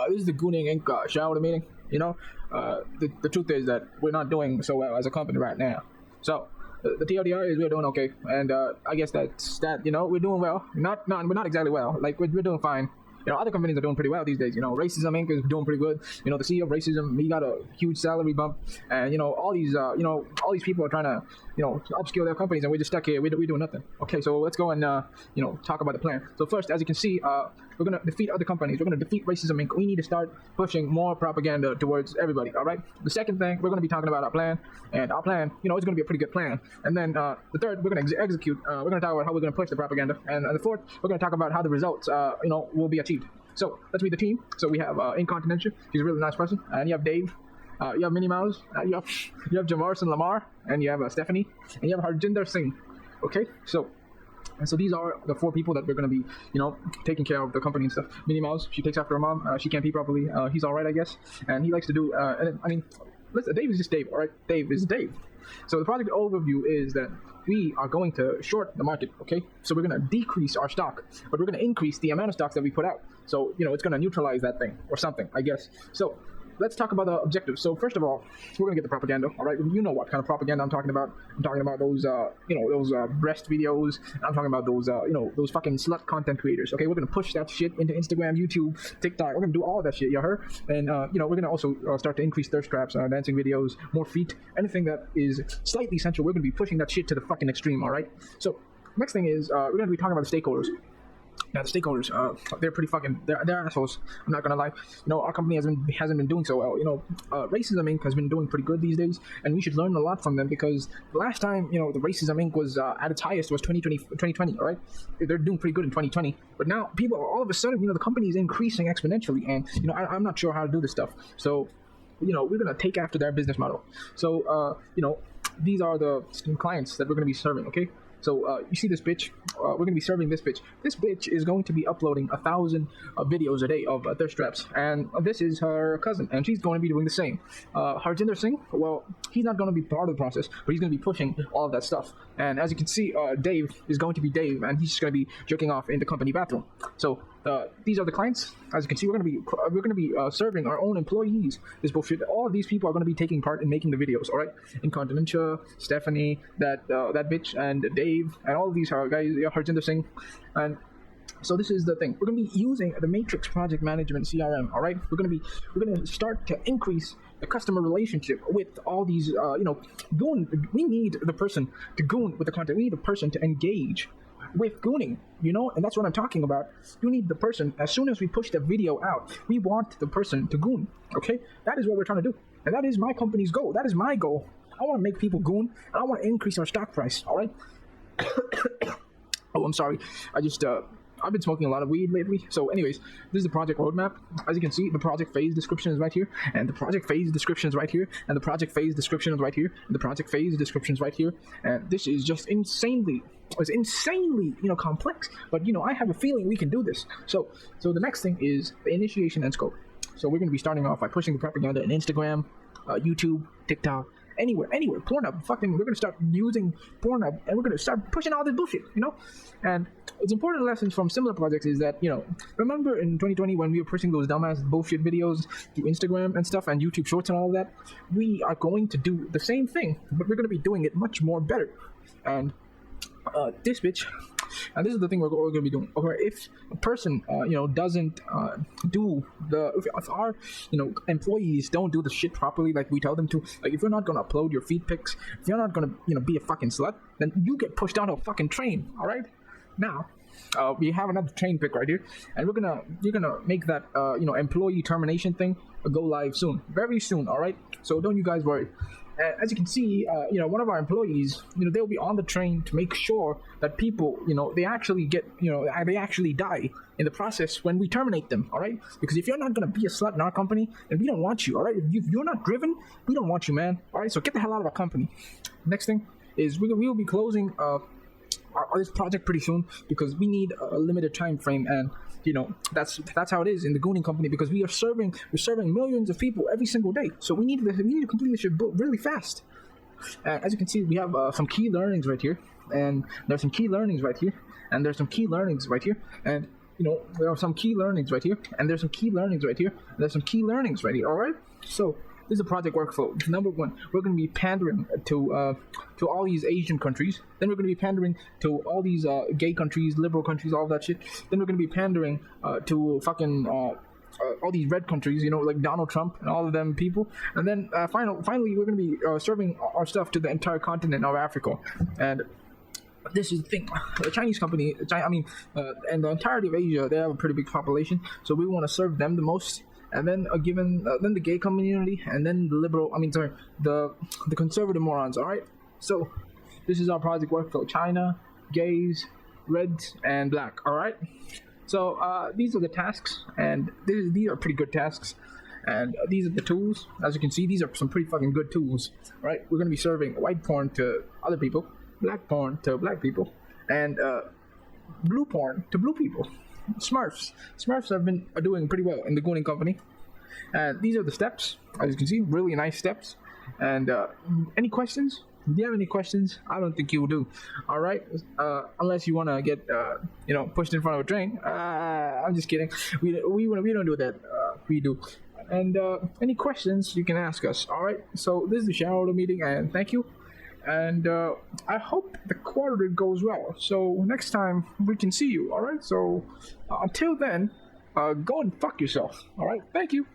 This is the Gooning Inc. Shareholder meeting. The truth is that we're not doing so well as a company right now. So the TLDR is we're doing okay, and I guess that's that. We're doing well. We're not exactly well. Like we're doing fine. Other companies are doing pretty well these days. Racism Inc. is doing pretty good. The CEO of Racism, he got a huge salary bump, and all these people are trying to upskill their companies, and we're just stuck here. We're doing nothing. Okay, so let's go and talk about the plan. So first, as you can see, we're gonna defeat other companies. We're gonna defeat Racism Inc. We need to start pushing more propaganda towards everybody. All right. The second thing, we're gonna be talking about our plan, and our plan, it's gonna be a pretty good plan. And then the third, we're gonna execute. We're gonna talk about how we're gonna push the propaganda, and the fourth, we're gonna talk about how the results, will be achieved. So let's meet the team. So we have Incontinentia. He's a really nice person, and you have Dave. You have Minnie Mouse. You have Jamarson Lamar, and you have Stephanie, and you have Harjinder Singh. Okay, so these are the four people that we're going to be, taking care of the company and stuff. Minnie Mouse, she takes after her mom. She can't pee properly. He's all right, I guess, and he likes to do. Listen, Dave is just Dave. All right, Dave is Dave. So the project overview is that we are going to short the market, okay? So we're going to decrease our stock, but we're going to increase the amount of stocks that we put out. So, it's going to neutralize that thing or something, I guess. So let's talk about the objectives. So first of all, we're going to get the propaganda, all right? You know what kind of propaganda I'm talking about. I'm talking about those, those breast videos. I'm talking about those, those fucking slut content creators, okay? We're going to push that shit into Instagram, YouTube, TikTok. We're going to do all of that shit, you heard? And, we're going to also start to increase thirst traps, dancing videos, more feet, anything that is slightly sensual. We're going to be pushing that shit to the fucking extreme, all right? So next thing is we're going to be talking about the stakeholders. Now the stakeholders, they're pretty fucking, they're assholes. I'm not gonna lie. Our company hasn't been doing so well. Racism Inc. has been doing pretty good these days, and we should learn a lot from them because the last time, the Racism Inc. was at its highest was 2020, all right? They're doing pretty good in 2020, but now people, all of a sudden, the company is increasing exponentially, and I'm not sure how to do this stuff. So, we're gonna take after their business model. So, these are the clients that we're gonna be serving, okay? So you see this bitch, we're going to be serving this bitch. This bitch is going to be uploading 1,000 videos a day of thirst traps. And this is her cousin, and she's going to be doing the same. Harjinder Singh, well, he's not going to be part of the process, but he's going to be pushing all of that stuff. And as you can see, Dave is going to be Dave, and he's just going to be jerking off in the company bathroom. So these are the clients. As you can see, we're going to be serving our own employees this bullshit. All of these people are going to be taking part in making the videos. All right, Incontinentia, Stephanie, that bitch, and Dave, and all of these are guys. Harjinder Singh, and so this is the thing. We're going to be using the Matrix Project Management CRM. All right, we're going to start to increase the customer relationship with all these. Goon. We need the person to goon with the content. We need the person to engage with Gooning, and that's what I'm talking about. You need the person. As soon as we push the video out, we want the person to goon. Okay, that is what we're trying to do, and that is my company's goal. That is my goal. I want to make people goon, and I want to increase our stock price. All right. Oh, I'm sorry. I've been smoking a lot of weed lately. So anyways, this is the project roadmap. As you can see, the project phase description is right here, and the project phase description is right here, and the project phase description is right here, and the project phase description is right here. And this is just insanely complex, but I have a feeling we can do this. So the next thing is the initiation and scope. So we're going to be starting off by pushing the propaganda in Instagram, YouTube, TikTok, anywhere, Pornhub, we're going to start using Pornhub, and we're going to start pushing all this bullshit, and it's important lessons from similar projects is that, remember in 2020 when we were pushing those dumbass bullshit videos through Instagram and stuff and YouTube Shorts and all of that, we are going to do the same thing, but we're going to be doing it much more better. And this bitch, and this is the thing we're going to be doing. Okay, if a person, doesn't do if our, employees don't do the shit properly like we tell them to, like if you're not going to upload your feed pics, if you're not going to, be a fucking slut, then you get pushed down a fucking train. All right, now. We have another train pick right here, and you're gonna make that employee termination thing go live soon, very soon. All right, so don't you guys worry. As you can see, one of our employees, they'll be on the train to make sure that people, they actually get, they actually die in the process when we terminate them, all right? Because if you're not going to be a slut in our company, then we don't want you, all right? If you're not driven, we don't want you, man, all right? So get the hell out of our company. Next thing is we will be closing this project pretty soon because we need a limited time frame, and that's how it is in the Gooning company because we're serving millions of people every single day. So we need to complete this shit really fast. As you can see, we have some key learnings right here, and there's some key learnings right here, and there's some key learnings right here, and there are some key learnings right here, and there's some key learnings right here, and there's some key learnings right here. All right, so this is a project workflow. Number one, we're going to be pandering to all these Asian countries. Then we're going to be pandering to all these gay countries, liberal countries, all that shit. Then we're going to be pandering to fucking all these red countries, like Donald Trump and all of them people. And then finally, we're going to be serving our stuff to the entire continent of Africa. And this is the thing, the Chinese company, and the entirety of Asia, they have a pretty big population, so we want to serve them the most. And then then the gay community, and then the conservative morons. All right, so this is our project workflow: China, gays, reds, and black. All right, so these are the tasks, and these are pretty good tasks. And these are the tools. As you can see, these are some pretty fucking good tools. All right, we're gonna be serving white porn to other people, black porn to black people, and blue porn to blue people. Smurfs have been doing pretty well in the Gooning company. And these are the steps, as you can see, really nice steps. And any questions? Do you have any questions? I don't think you do. All right, unless you want to get pushed in front of a train. I'm just kidding. We don't do that. We do. And any questions you can ask us. All right. So this is the shareholder meeting, and thank you. And I hope the quarter goes well. So next time we can see you. All right. So until then, go and fuck yourself. All right. Thank you.